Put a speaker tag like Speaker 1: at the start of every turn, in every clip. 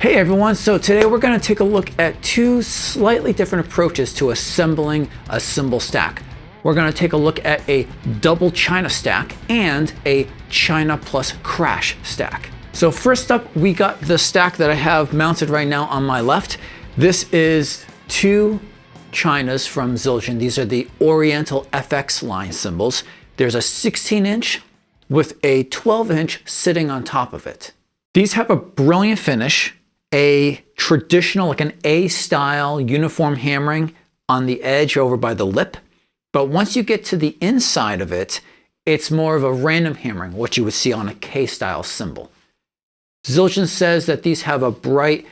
Speaker 1: Hey everyone, so today we're going to take a look at two slightly different approaches to assembling a cymbal stack. We're going to take a look at a double China stack and a China plus crash stack. So first up, we got the stack that I have mounted right now on my left. This is two Chinas from Zildjian. These are the Oriental FX line cymbals. There's a 16-inch with a 12-inch sitting on top of it. These have a brilliant finish, a traditional, like an A-style uniform hammering on the edge over by the lip. But once you get to the inside of it, it's more of a random hammering, what you would see on a K-style cymbal. Zildjian says that these have a bright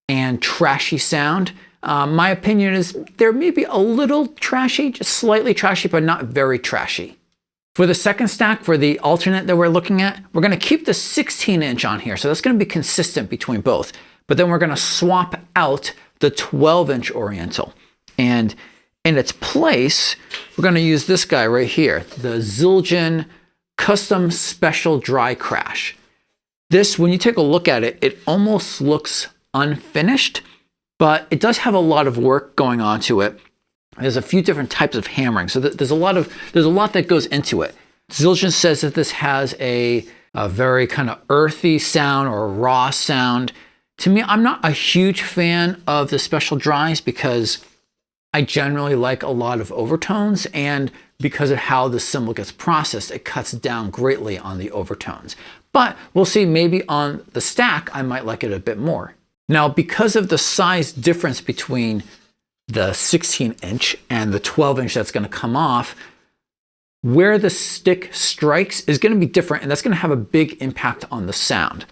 Speaker 1: and trashy sound. My opinion is they're maybe a little trashy, just slightly trashy, but not very trashy. For the second stack, for the alternate that we're looking at, we're going to keep the 16-inch on here. So that's going to be consistent between both. But then we're going to swap out the 12-inch Oriental. And in its place, we're going to use this guy right here, the Zildjian Custom Special Dry Crash. This, when you take a look at it, it almost looks unfinished, but it does have a lot of work going on to it. There's a few different types of hammering, so there's a lot that goes into it. Zildjian says that this has a very kind of earthy sound or a raw sound. To me, I'm not a huge fan of the special dries because I generally like a lot of overtones, and because of how the cymbal gets processed, it cuts down greatly on the overtones. But we'll see, maybe on the stack, I might like it a bit more. Now, because of the size difference between the 16-inch and the 12-inch that's going to come off, where the stick strikes is going to be different, and that's going to have a big impact on the sound.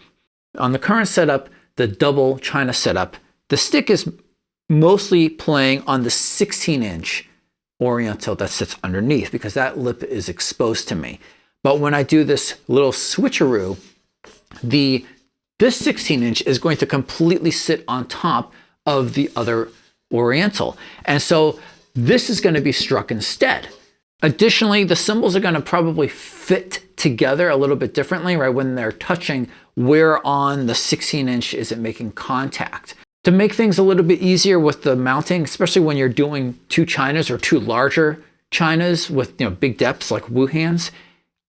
Speaker 1: On the current setup, the double China setup, the stick is mostly playing on the 16-inch Oriental that sits underneath because that lip is exposed to me. But when I do this little switcheroo, this 16-inch is going to completely sit on top of the other Oriental. And so this is going to be struck instead. Additionally, the cymbals are going to probably fit together a little bit differently, right? When they're touching, where on the 16-inch is it making contact? To make things a little bit easier with the mounting, especially when you're doing two Chinas or two larger Chinas with big depths like Wu hands,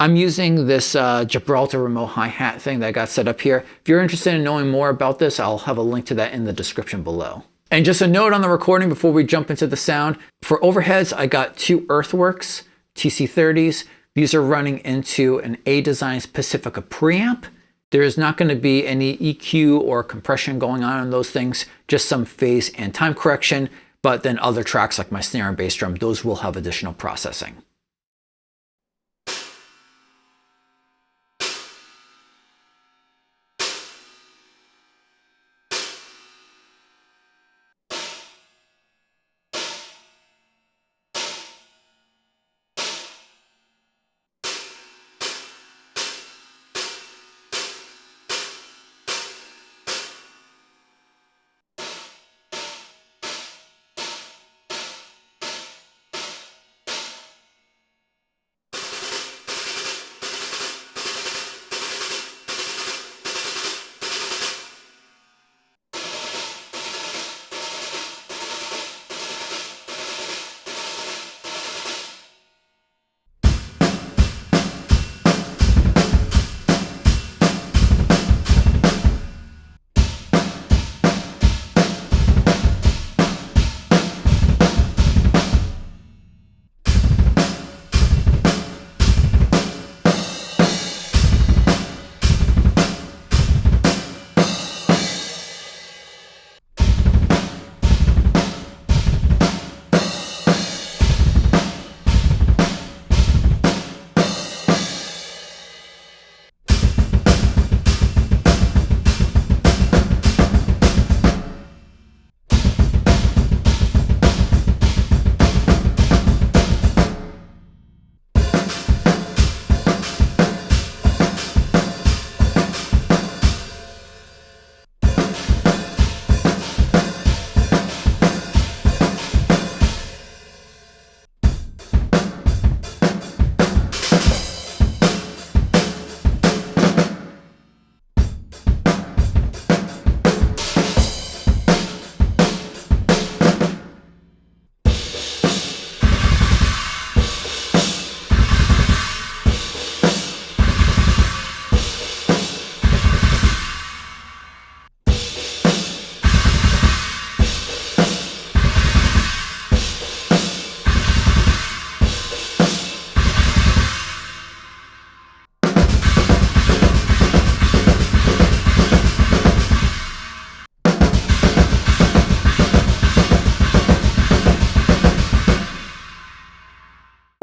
Speaker 1: I'm using this Gibraltar remote hi-hat thing that I got set up here. If you're interested in knowing more about this, I'll have a link to that in the description below. And just a note on the recording before we jump into the sound. For overheads, I got two Earthworks TC30s. These are running into an A-Designs Pacifica preamp. There is not going to be any EQ or compression going on those things, just some phase and time correction. But then other tracks like my snare and bass drum, those will have additional processing.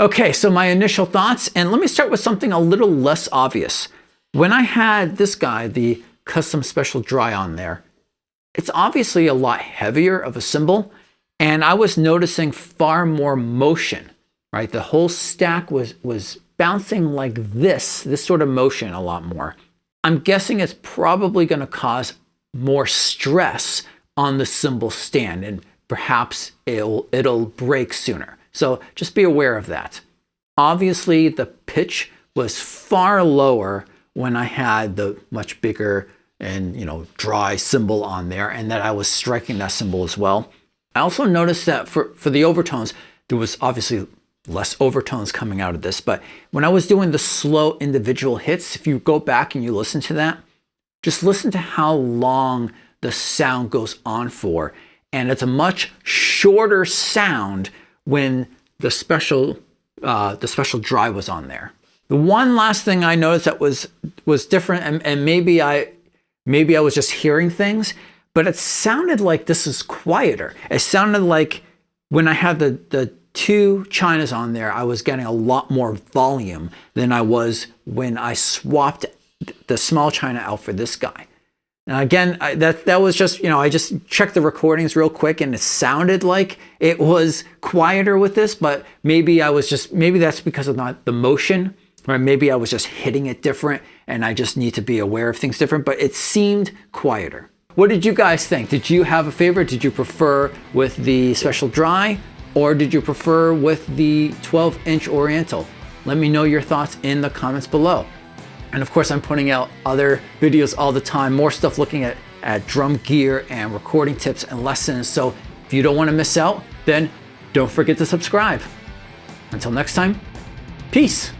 Speaker 1: Okay, so my initial thoughts, and let me start with something a little less obvious. When I had this guy, the Custom Special Dry on there, it's obviously a lot heavier of a cymbal, and I was noticing far more motion, right? The whole stack was bouncing like this sort of motion a lot more. I'm guessing it's probably going to cause more stress on the cymbal stand, and perhaps it'll break sooner. So just be aware of that. Obviously, the pitch was far lower when I had the much bigger and dry cymbal on there, and that I was striking that cymbal as well. I also noticed that for the overtones, there was obviously less overtones coming out of this, but when I was doing the slow individual hits, if you go back and you listen to that, just listen to how long the sound goes on for, and it's a much shorter sound when the special dry was on there. The one last thing I noticed that was different, and maybe I was just hearing things, but it sounded like this is quieter. It sounded like when I had the two Chinas on there, I was getting a lot more volume than I was when I swapped the small China out for this guy. And again, that was just, I just checked the recordings real quick, and it sounded like it was quieter with this, but maybe that's because of not the motion, or maybe I was just hitting it different and I just need to be aware of things different, but it seemed quieter. What did you guys think? Did you have a favorite? Did you prefer with the Special Dry, or did you prefer with the 12-inch Oriental? Let me know your thoughts in the comments below. And of course, I'm putting out other videos all the time, more stuff looking at drum gear and recording tips and lessons. So if you don't want to miss out, then don't forget to subscribe. Until next time, peace.